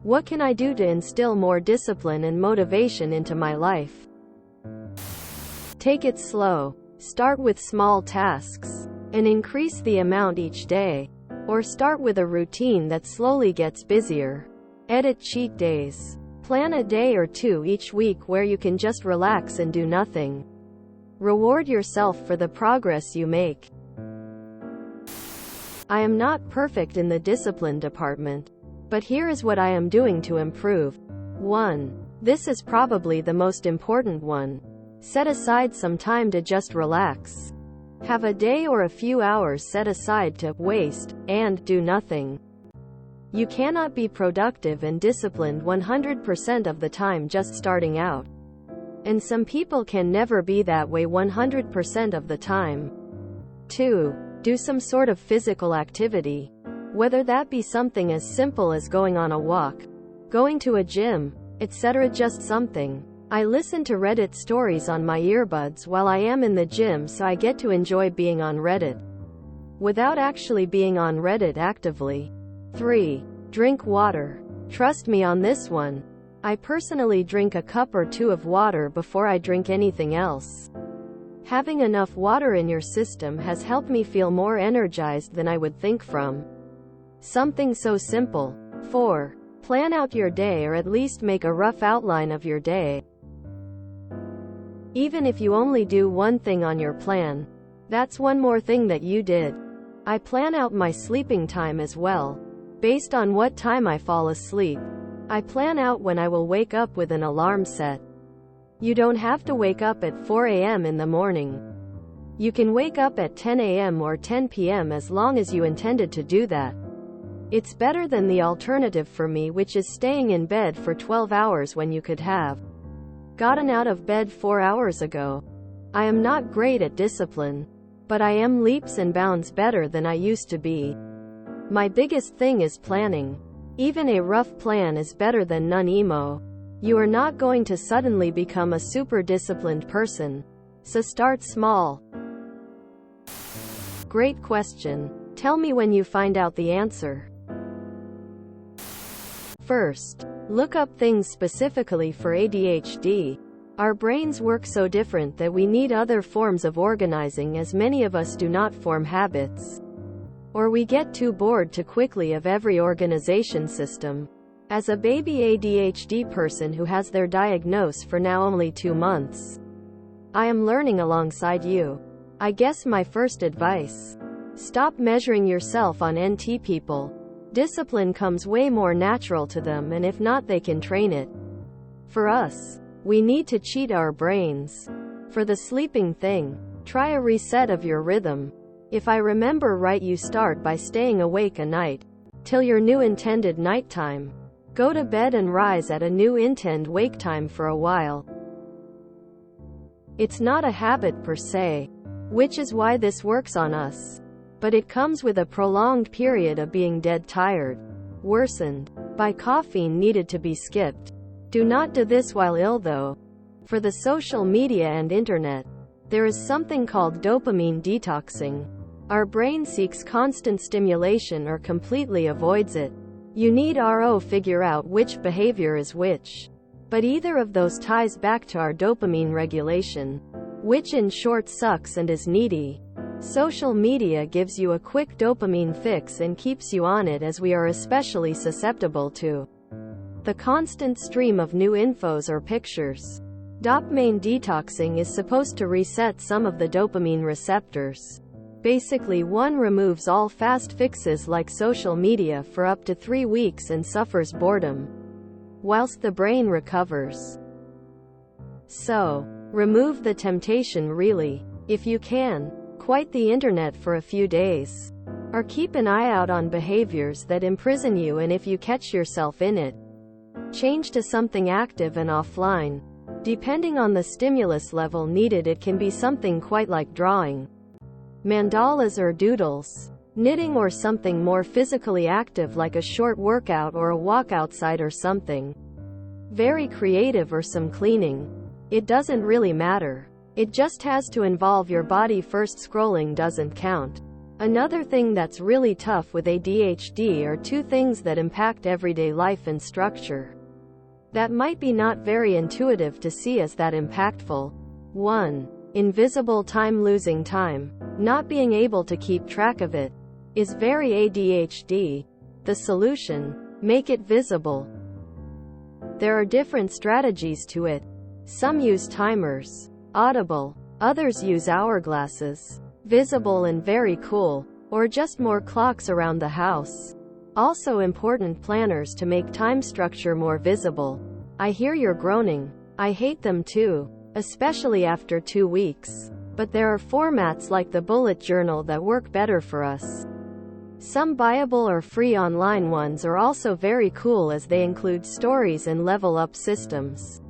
What can I do to instill more discipline and motivation into my life? Take it slow. Start with small tasks, and increase the amount each day. Or start with a routine that slowly gets busier. Edit cheat days. Plan a day or two each week where you can just relax and do nothing. Reward yourself for the progress you make. I am not perfect in the discipline department, but here is what I am doing to improve. 1. This is probably the most important one. Set aside some time to just relax. Have a day or a few hours set aside to waste and do nothing. You cannot be productive and disciplined 100% of the time just starting out. And some people can never be that way 100% of the time. 2. Do some sort of physical activity. Whether that be something as simple as going on a walk, going to a gym, etc. Just something. I listen to Reddit stories on my earbuds while I am in the gym, so I get to enjoy being on Reddit without actually being on Reddit actively. 3. Drink water. Trust me on this one. I personally drink a cup or two of water before I drink anything else. Having enough water in your system has helped me feel more energized than I would think from something so simple. 4. Plan out your day, or at least make a rough outline of your day. Even if you only do one thing on your plan, that's one more thing that you did. I plan out my sleeping time as well, based on what time I fall asleep. I plan out when I will wake up with an alarm set. You don't have to wake up at 4 a.m. in the morning. You can wake up at 10 a.m. or 10 p.m. as long as you intended to do that. It's better than the alternative for me, which is staying in bed for 12 hours when you could have gotten out of bed 4 hours ago. I am not great at discipline, but I am leaps and bounds better than I used to be. My biggest thing is planning. Even a rough plan is better than none. You are not going to suddenly become a super disciplined person, so start small. Great question. Tell me when you find out the answer. First, look up things specifically for ADHD. Our brains work so different that we need other forms of organizing, as many of us do not form habits. Or we get too bored too quickly of every organization system. As a baby ADHD person who has their diagnosis for now only 2 months, I am learning alongside you. I guess my first advice: stop measuring yourself on NT people. Discipline comes way more natural to them, and if not, they can train it. For us, we need to cheat our brains. For the sleeping thing, try a reset of your rhythm. If I remember right, you start by staying awake a night till your new intended nighttime. Go to bed and rise at a new intended wake time for a while. It's not a habit per se, which is why this works on us. But it comes with a prolonged period of being dead tired, worsened by caffeine needed to be skipped. Do not do this while ill though. For the social media and internet, there is something called dopamine detoxing. Our brain seeks constant stimulation or completely avoids it. You need to figure out which behavior is which. But either of those ties back to our dopamine regulation, which in short sucks and is needy. Social media gives you a quick dopamine fix and keeps you on it, as we are especially susceptible to the constant stream of new infos or pictures. Dopamine detoxing is supposed to reset some of the dopamine receptors. Basically, one removes all fast fixes like social media for up to 3 weeks and suffers boredom, whilst the brain recovers. So, remove the temptation really, if you can. Quite the internet for a few days. Or keep an eye out on behaviors that imprison you, and if you catch yourself in it, change to something active and offline. Depending on the stimulus level needed, it can be something quite like drawing, mandalas or doodles, knitting, or something more physically active like a short workout or a walk outside, or something very creative, or some cleaning. It doesn't really matter. It just has to involve your body first. Scrolling doesn't count. Another thing that's really tough with ADHD are two things that impact everyday life and structure. That might be not very intuitive to see as that impactful. 1. Invisible time. Losing time, not being able to keep track of it, is very ADHD. The solution: make it visible. There are different strategies to it. Some use timers, audible, others use hourglasses, visible and very cool, or just more clocks around the house. Also important, planners to make time structure more visible. I hear you're groaning. I hate them too, especially after 2 weeks. But there are formats like the bullet journal that work better for us. Some buyable or free online ones are also very cool as they include stories and level up systems.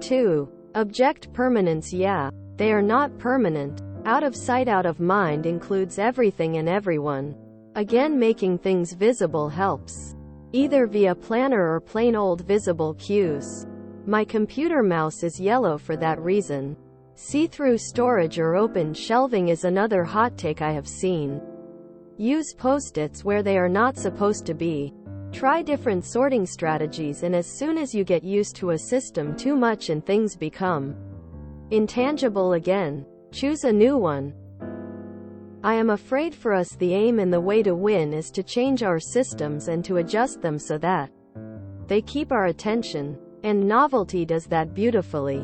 2. Object permanence. Yeah, they are not permanent. Out of sight, out of mind includes everything and everyone. Again, making things visible helps, either via planner or plain old visible cues. My computer mouse is yellow for that reason. See-through storage or open shelving is another hot take I have seen. Use post-its where they are not supposed to be. Try different sorting strategies, and as soon as you get used to a system too much and things become intangible again, choose a new one. I am afraid for us the aim and the way to win is to change our systems and to adjust them so that they keep our attention. And novelty does that beautifully.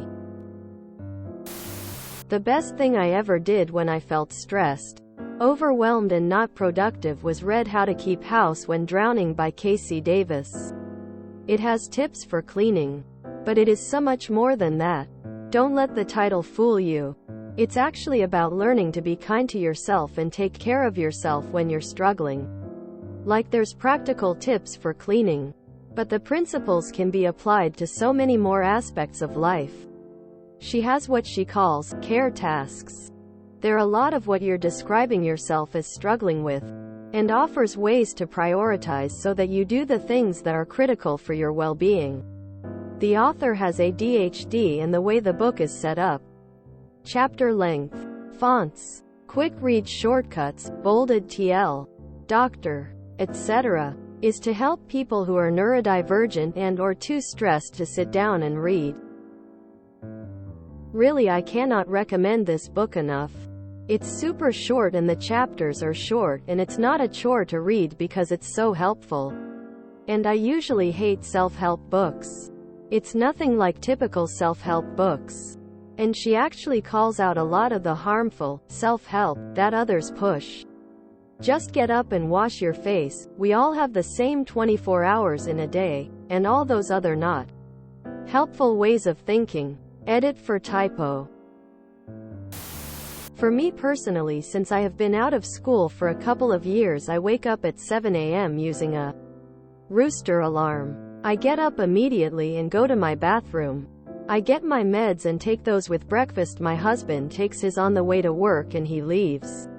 The best thing I ever did when I felt stressed, overwhelmed and not productive was read How to Keep House When Drowning by Casey Davis. It has tips for cleaning, but it is so much more than that. Don't let the title fool you. It's actually about learning to be kind to yourself and take care of yourself when you're struggling. Like, there's practical tips for cleaning, but the principles can be applied to so many more aspects of life. She has what she calls care tasks. They're a lot of what you're describing yourself as struggling with, and offers ways to prioritize so that you do the things that are critical for your well-being. The author has ADHD, and the way the book is set up, chapter length, fonts, quick read shortcuts, bolded TL, doctor, etc., is to help people who are neurodivergent and/or too stressed to sit down and read. Really, I cannot recommend this book enough. It's super short and the chapters are short, and it's not a chore to read because it's so helpful. And I usually hate self-help books. It's nothing like typical self-help books. And she actually calls out a lot of the harmful self-help that others push. Just get up and wash your face. We all have the same 24 hours in a day, and all those other not helpful ways of thinking. Edit for typo. For me personally, since I have been out of school for a couple of years, I wake up at 7 a.m. using a rooster alarm. I get up immediately and go to my bathroom. I get my meds and take those with breakfast. My husband takes his on the way to work and he leaves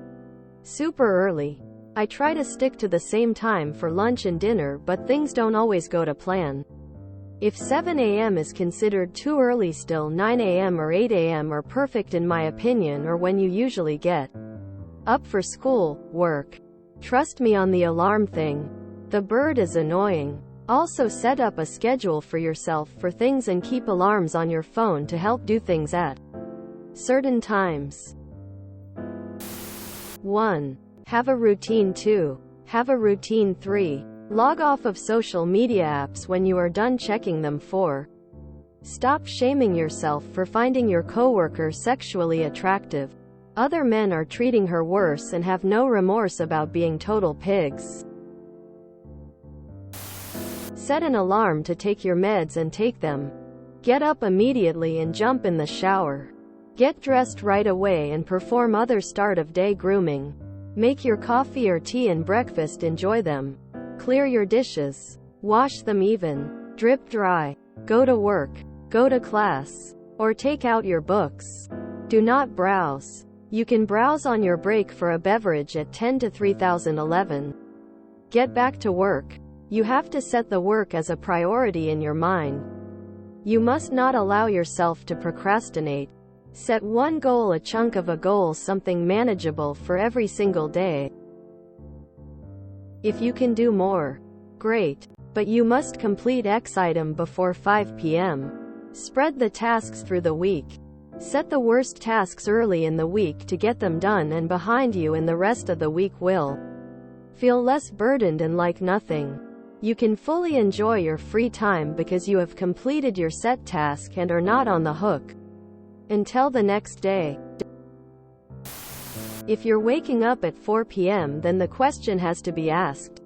super early. I try to stick to the same time for lunch and dinner, but things don't always go to plan. If 7 a.m. is considered too early, still 9 a.m. or 8 a.m. are perfect in my opinion, or when you usually get up for school, work. Trust me on the alarm thing. The bird is annoying. Also, set up a schedule for yourself for things and keep alarms on your phone to help do things at certain times. 1. Have a routine. 2. Have a routine. 3. Log off of social media apps when you are done checking them. 4. Stop shaming yourself for finding your coworker sexually attractive. Other men are treating her worse and have no remorse about being total pigs. Set an alarm to take your meds and take them. Get up immediately and jump in the shower. Get dressed right away and perform other start of day grooming. Make your coffee or tea and breakfast. Enjoy them. Clear your dishes. Wash them even. Drip dry. Go to work. Go to class. Or take out your books. Do not browse. You can browse on your break for a beverage at 10 to 3011. Get back to work. You have to set the work as a priority in your mind. You must not allow yourself to procrastinate. Set one goal, a chunk of a goal, something manageable for every single day. If you can do more, great. But you must complete X item before 5 p.m. Spread the tasks through the week. Set the worst tasks early in the week to get them done and behind you, and the rest of the week will feel less burdened and like nothing. You can fully enjoy your free time because you have completed your set task and are not on the hook until the next day. If you're waking up at 4 p.m., then the question has to be asked,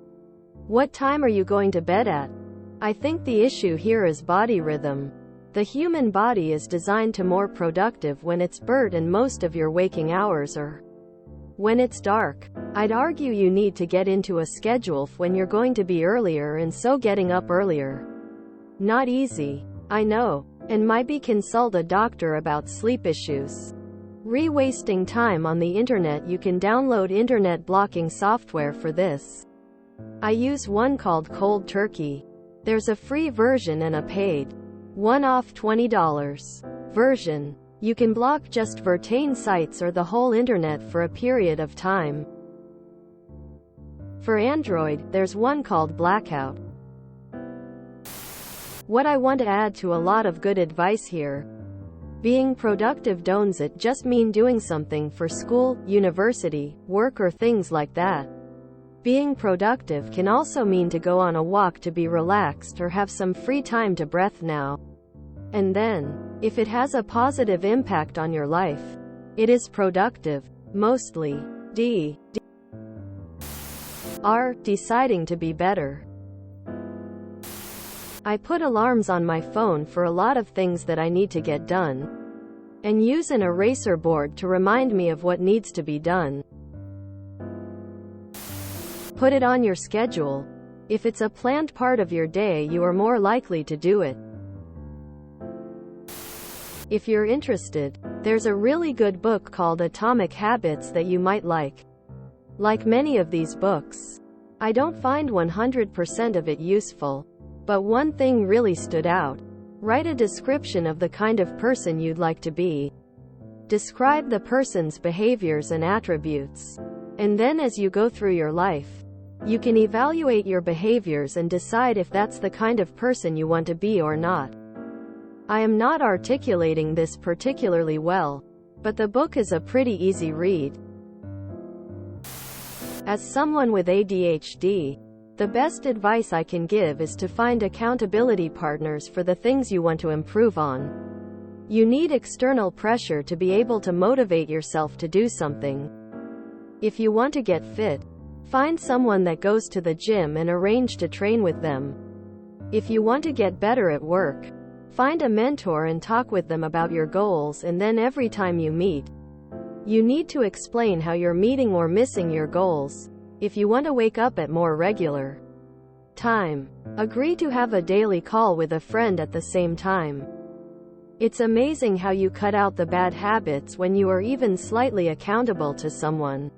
what time are you going to bed at? I think the issue here is body rhythm. The human body is designed to more productive when it's bird, and most of your waking hours are when it's dark. I'd argue you need to get into a schedule when you're going to be earlier, and so getting up earlier. Not easy, I know, and maybe consult a doctor about sleep issues. Wasting time on the internet. You can download internet blocking software for this. I use one called Cold Turkey. There's a free version and a paid one-off $20 version. You can block just certain sites or the whole internet for a period of time. For Android, there's one called Blackout. What I want to add to a lot of good advice here. Being productive doesn't just mean doing something for school, university, work, or things like that. Being productive can also mean to go on a walk, to be relaxed, or have some free time to breathe now and then. If it has a positive impact on your life, it is productive. Mostly. Deciding to be better. I put alarms on my phone for a lot of things that I need to get done, and use an eraser board to remind me of what needs to be done. Put it on your schedule. If it's a planned part of your day, you are more likely to do it. If you're interested, there's a really good book called Atomic Habits that you might like. Like many of these books, I don't find 100% of it useful, but one thing really stood out. Write a description of the kind of person you'd like to be. Describe the person's behaviors and attributes. And then as you go through your life, you can evaluate your behaviors and decide if that's the kind of person you want to be or not. I am not articulating this particularly well, but the book is a pretty easy read. As someone with ADHD, the best advice I can give is to find accountability partners for the things you want to improve on. You need external pressure to be able to motivate yourself to do something. If you want to get fit, find someone that goes to the gym and arrange to train with them. If you want to get better at work, find a mentor and talk with them about your goals, and then every time you meet, you need to explain how you're meeting or missing your goals. If you want to wake up at more regular time, agree to have a daily call with a friend at the same time. It's amazing how you cut out the bad habits when you are even slightly accountable to someone.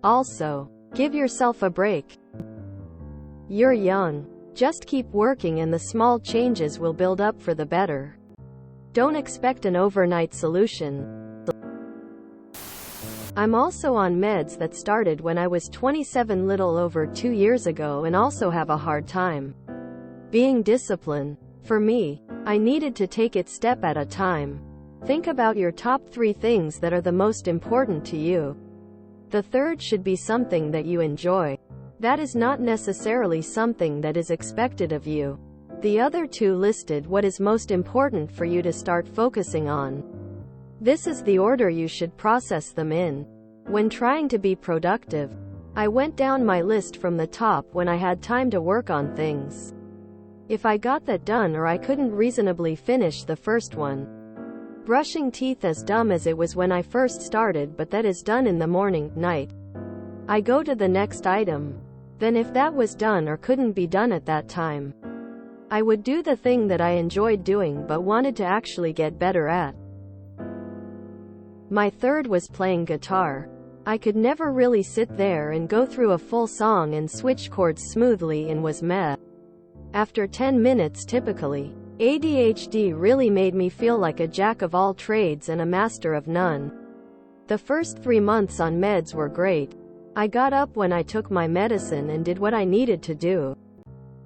Also, give yourself a break. You're young. Just keep working and the small changes will build up for the better. Don't expect an overnight solution. I'm also on meds that started when I was 27, little over 2 years ago, and also have a hard time being disciplined. For me, I needed to take it step at a time. Think about your top 3 things that are the most important to you. The third should be something that you enjoy. That is not necessarily something that is expected of you. The other 2 listed what is most important for you to start focusing on. This is the order you should process them in. When trying to be productive, I went down my list from the top when I had time to work on things. If I got that done, or I couldn't reasonably finish the first one. Brushing teeth, as dumb as it was when I first started, but that is done in the morning, night. I go to the next item. Then if that was done or couldn't be done at that time, I would do the thing that I enjoyed doing but wanted to actually get better at. My third was playing guitar. I could never really sit there and go through a full song and switch chords smoothly, and was meh after 10 minutes typically. ADHD really made me feel like a jack of all trades and a master of none. The first 3 months on meds were great. I got up when I took my medicine and did what I needed to do.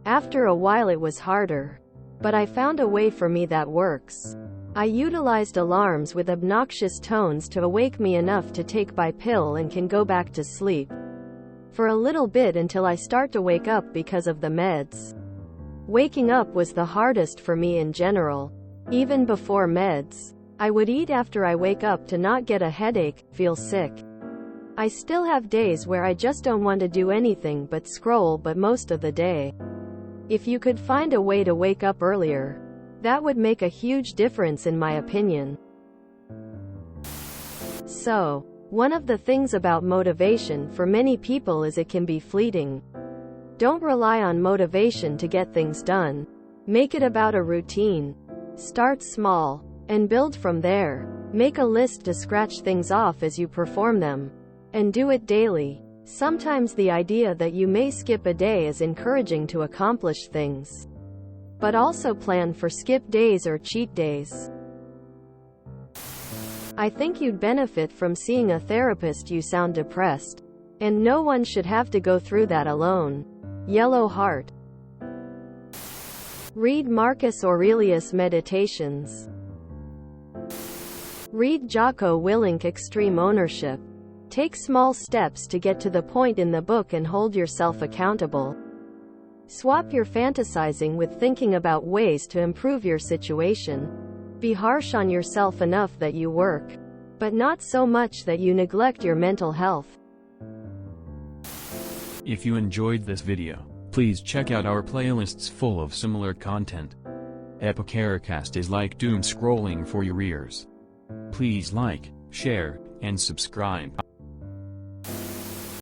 After a while it was harder. But I found a way for me that works. I utilized alarms with obnoxious tones to awake me enough to take my pill and can go back to sleep for a little bit until I start to wake up because of the meds. Waking up was the hardest for me in general. Even before meds, I would eat after I wake up to not get a headache, feel sick. I still have days where I just don't want to do anything but scroll, but most of the day. If you could find a way to wake up earlier, that would make a huge difference in my opinion. So, one of the things about motivation for many people is it can be fleeting. Don't rely on motivation to get things done. Make it about a routine. Start small and build from there. Make a list to scratch things off as you perform them, and do it daily. Sometimes the idea that you may skip a day is encouraging to accomplish things. But also plan for skip days or cheat days. I think you'd benefit from seeing a therapist. You sound depressed, and no one should have to go through that alone. Yellow heart. Read Marcus Aurelius' Meditations. Read Jocko Willink Extreme Ownership. Take small steps to get to the point in the book and hold yourself accountable. Swap your fantasizing with thinking about ways to improve your situation. Be harsh on yourself enough that you work, but not so much that you neglect your mental health. If you enjoyed this video, please check out our playlists full of similar content. TooAfraidToAsk is like doom scrolling for your ears. Please like, share, and subscribe.